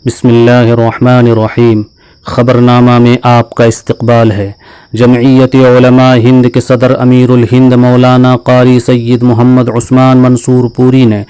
بسم اللہ الرحمن الرحیم۔ خبرنامہ میں آپ کا استقبال ہے۔ جمعیت علماء ہند کے صدر امیر الہند مولانا قاری سید محمد عثمان منصور پوری نے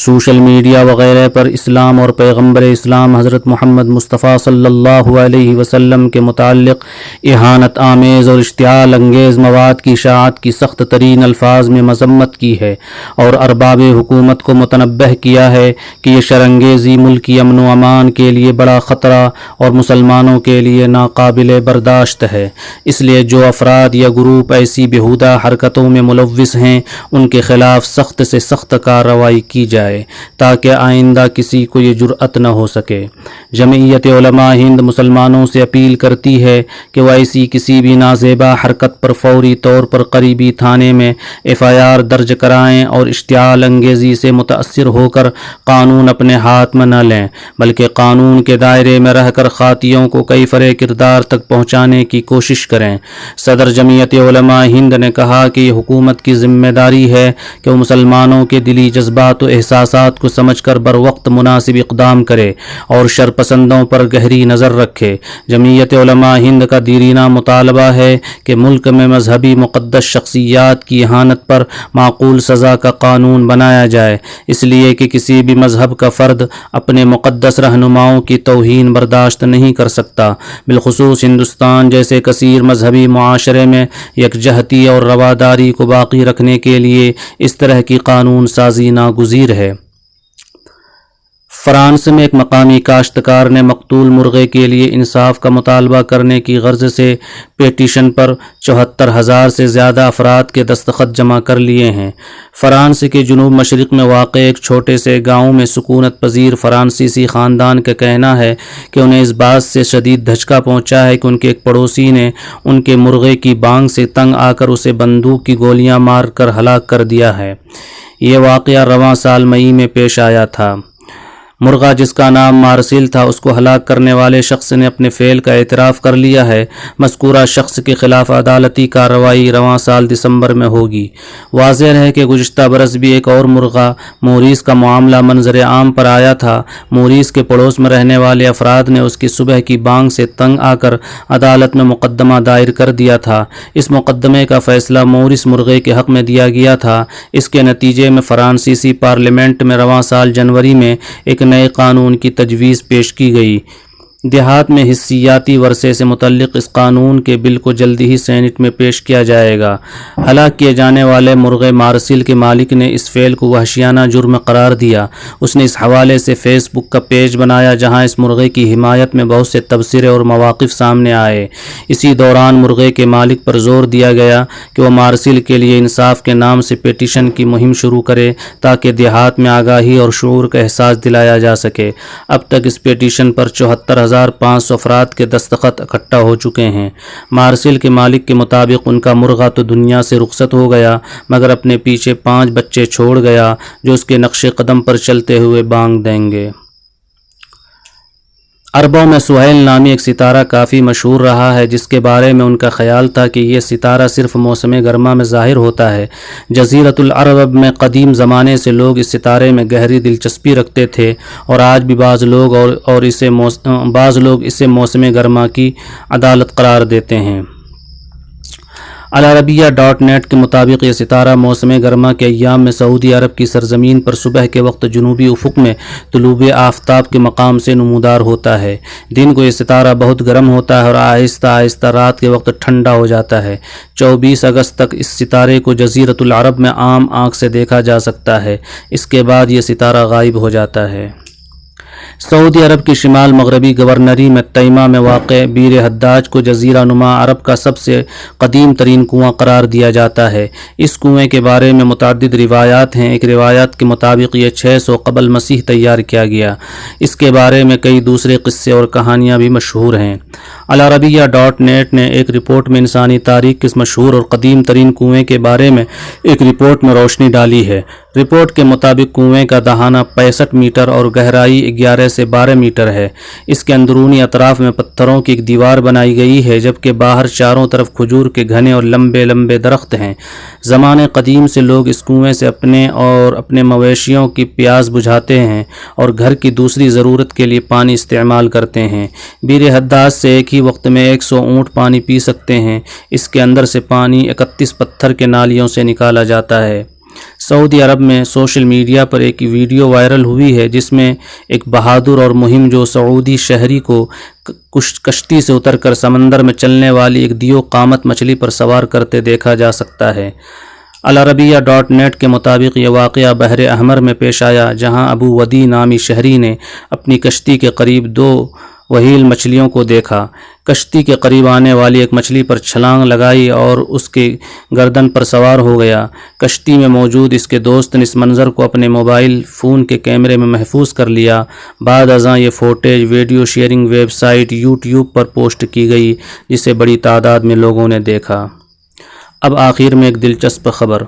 سوشل میڈیا وغیرہ پر اسلام اور پیغمبر اسلام حضرت محمد مصطفیٰ صلی اللہ علیہ وسلم کے متعلق اہانت آمیز اور اشتعال انگیز مواد کی اشاعت کی سخت ترین الفاظ میں مذمت کی ہے اور ارباب حکومت کو متنبہ کیا ہے کہ یہ شرانگیزی ملکی امن و امان کے لیے بڑا خطرہ اور مسلمانوں کے لیے ناقابل برداشت ہے۔ اس لیے جو افراد یا گروپ ایسی بیہودہ حرکتوں میں ملوث ہیں ان کے خلاف سخت سے سخت کارروائی کی جائے تاکہ آئندہ کسی کو یہ جرأت نہ ہو سکے۔ جمعیت علماء ہند مسلمانوں سے اپیل کرتی ہے کہ وہ ایسی کسی بھی نازیبا حرکت پر فوری طور پر قریبی تھانے میں FIR درج کرائیں اور اشتعال انگیزی سے متاثر ہو کر قانون اپنے ہاتھ میں نہ لیں بلکہ قانون کے دائرے میں رہ کر خاطیوں کو کئی فرے کردار تک پہنچانے کی کوشش کریں۔ صدر جمعیت علماء ہند نے کہا کہ یہ حکومت کی ذمہ داری ہے کہ وہ مسلمانوں کے دلی جذبات و احساسات کو سمجھ کر بروقت مناسب اقدام کرے اور شرپسندوں پر گہری نظر رکھے۔ جمعیت علماء ہند کا دیرینہ مطالبہ ہے کہ ملک میں مذہبی مقدس شخصیات کی اہانت پر معقول سزا کا قانون بنایا جائے، اس لیے کہ کسی بھی مذہب کا فرد اپنے مقدس رہنماؤں کی توہین برداشت نہیں کر سکتا، بالخصوص ہندوستان جیسے کثیر مذہبی معاشرے میں یکجہتی اور رواداری کو باقی رکھنے کے لیے اس طرح کی قانون سازی ناگزیر ہے۔ فرانس میں ایک مقامی کاشتکار نے مقتول مرغے کے لیے انصاف کا مطالبہ کرنے کی غرض سے پیٹیشن پر 74,000 سے زیادہ افراد کے دستخط جمع کر لیے ہیں۔ فرانس کے جنوب مشرق میں واقع ایک چھوٹے سے گاؤں میں سکونت پذیر فرانسیسی خاندان کا کہنا ہے کہ انہیں اس بات سے شدید دھچکا پہنچا ہے کہ ان کے ایک پڑوسی نے ان کے مرغے کی بانگ سے تنگ آ کر اسے بندوق کی گولیاں مار کر ہلاک کر دیا ہے۔ یہ واقعہ رواں سال مئی میں پیش آیا تھا۔ مرغا جس کا نام مارسل تھا اس کو ہلاک کرنے والے شخص نے اپنے فعل کا اعتراف کر لیا ہے۔ مذکورہ شخص کے خلاف عدالتی کارروائی رواں سال دسمبر میں ہوگی۔ واضح ہے کہ گزشتہ برس بھی ایک اور مرغا موریس کا معاملہ منظر عام پر آیا تھا۔ موریس کے پڑوس میں رہنے والے افراد نے اس کی صبح کی بانگ سے تنگ آ کر عدالت میں مقدمہ دائر کر دیا تھا۔ اس مقدمے کا فیصلہ موریس مرغے کے حق میں دیا گیا تھا۔ اس کے نتیجے میں فرانسیسی پارلیمنٹ میں رواں سال جنوری میں ایک نئے قانون کی تجویز پیش کی گئی۔ دیہات میں حصیاتی ورثے سے متعلق اس قانون کے بل کو جلدی ہی سینٹ میں پیش کیا جائے گا۔ ہلاک کیے جانے والے مرغے مارسل کے مالک نے اس فعل کو وحشیانہ جرم قرار دیا۔ اس نے اس حوالے سے فیس بک کا پیج بنایا جہاں اس مرغے کی حمایت میں بہت سے تبصرے اور مواقف سامنے آئے۔ اسی دوران مرغے کے مالک پر زور دیا گیا کہ وہ مارسل کے لیے انصاف کے نام سے پیٹیشن کی مہم شروع کرے تاکہ دیہات میں آگاہی اور شعور کا احساس دلایا جا سکے۔ اب تک اس پیٹیشن پر 74,500 افراد کے دستخط اکٹھا ہو چکے ہیں۔ مارسل کے مالک کے مطابق ان کا مرغا تو دنیا سے رخصت ہو گیا مگر اپنے پیچھے 5 بچے چھوڑ گیا جو اس کے نقش قدم پر چلتے ہوئے بانگ دیں گے۔ عربوں میں سہیل نامی ایک ستارہ کافی مشہور رہا ہے جس کے بارے میں ان کا خیال تھا کہ یہ ستارہ صرف موسم گرما میں ظاہر ہوتا ہے۔ جزیرۃ العرب میں قدیم زمانے سے لوگ اس ستارے میں گہری دلچسپی رکھتے تھے اور آج بھی بعض لوگ اسے موسم گرما کی علامت قرار دیتے ہیں۔ العربیہ.net کے مطابق یہ ستارہ موسم گرما کے ایام میں سعودی عرب کی سرزمین پر صبح کے وقت جنوبی افق میں طلوع آفتاب کے مقام سے نمودار ہوتا ہے۔ دن کو یہ ستارہ بہت گرم ہوتا ہے اور آہستہ آہستہ رات کے وقت ٹھنڈا ہو جاتا ہے۔ 24 اگست تک اس ستارے کو جزیرۃ العرب میں عام آنکھ سے دیکھا جا سکتا ہے، اس کے بعد یہ ستارہ غائب ہو جاتا ہے۔ سعودی عرب کی شمال مغربی گورنری میں تیمہ میں واقع بیر حداج کو جزیرہ نما عرب کا سب سے قدیم ترین کنواں قرار دیا جاتا ہے۔ اس کنویں کے بارے میں متعدد روایات ہیں۔ ایک روایت کے مطابق یہ 600 قبل مسیح تیار کیا گیا۔ اس کے بارے میں کئی دوسرے قصے اور کہانیاں بھی مشہور ہیں۔ العربیہ.net نے ایک رپورٹ میں انسانی تاریخ کے اس مشہور اور قدیم ترین کنویں کے بارے میں ایک رپورٹ میں روشنی ڈالی ہے۔ رپورٹ کے مطابق کنویں کا دہانہ 65 میٹر اور گہرائی 11 سطح سے 12 میٹر ہے۔ اس کے اندرونی اطراف میں پتھروں کی ایک دیوار بنائی گئی ہے، جبکہ باہر چاروں طرف کھجور کے گھنے اور لمبے لمبے درخت ہیں۔ زمانے قدیم سے لوگ اس کنویں سے اپنے اور اپنے مویشیوں کی پیاس بجھاتے ہیں اور گھر کی دوسری ضرورت کے لیے پانی استعمال کرتے ہیں۔ بیر حداد سے ایک ہی وقت میں 100 اونٹ پانی پی سکتے ہیں۔ اس کے اندر سے پانی 31 پتھر کے نالیوں سے نکالا جاتا ہے۔ سعودی عرب میں سوشل میڈیا پر ایک ویڈیو وائرل ہوئی ہے جس میں ایک بہادر اور مہم جو سعودی شہری کو کشتی سے اتر کر سمندر میں چلنے والی ایک دیو قامت مچھلی پر سوار کرتے دیکھا جا سکتا ہے۔ العربیہ.net کے مطابق یہ واقعہ بحر احمر میں پیش آیا، جہاں ابو ودی نامی شہری نے اپنی کشتی کے قریب 2 وہیل مچھلیوں کو دیکھا۔ کشتی کے قریب آنے والی ایک مچھلی پر چھلانگ لگائی اور اس کے گردن پر سوار ہو گیا۔ کشتی میں موجود اس کے دوست نے اس منظر کو اپنے موبائل فون کے کیمرے میں محفوظ کر لیا۔ بعد ازاں یہ footage video sharing website YouTube پر پوسٹ کی گئی، جسے بڑی تعداد میں لوگوں نے دیکھا۔ اب آخر میں ایک دلچسپ خبر۔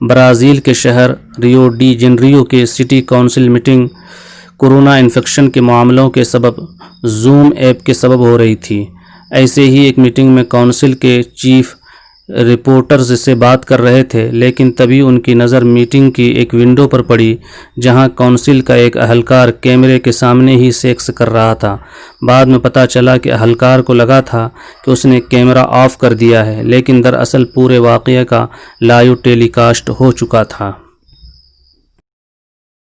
برازیل کے شہر ریو ڈی جنیرو کے city council meeting corona infection کے معاملوں کے سبب زوم ایپ کے سبب ہو رہی تھی۔ ایسے ہی ایک میٹنگ میں کونسل کے چیف رپورٹرز سے بات کر رہے تھے، لیکن تبھی ان کی نظر میٹنگ کی ایک ونڈو پر پڑی جہاں کونسل کا ایک اہلکار کیمرے کے سامنے ہی سیکس کر رہا تھا۔ بعد میں پتہ چلا کہ اہلکار کو لگا تھا کہ اس نے کیمرہ آف کر دیا ہے، لیکن دراصل پورے واقعے کا لائیو ٹیلی کاسٹ ہو چکا تھا۔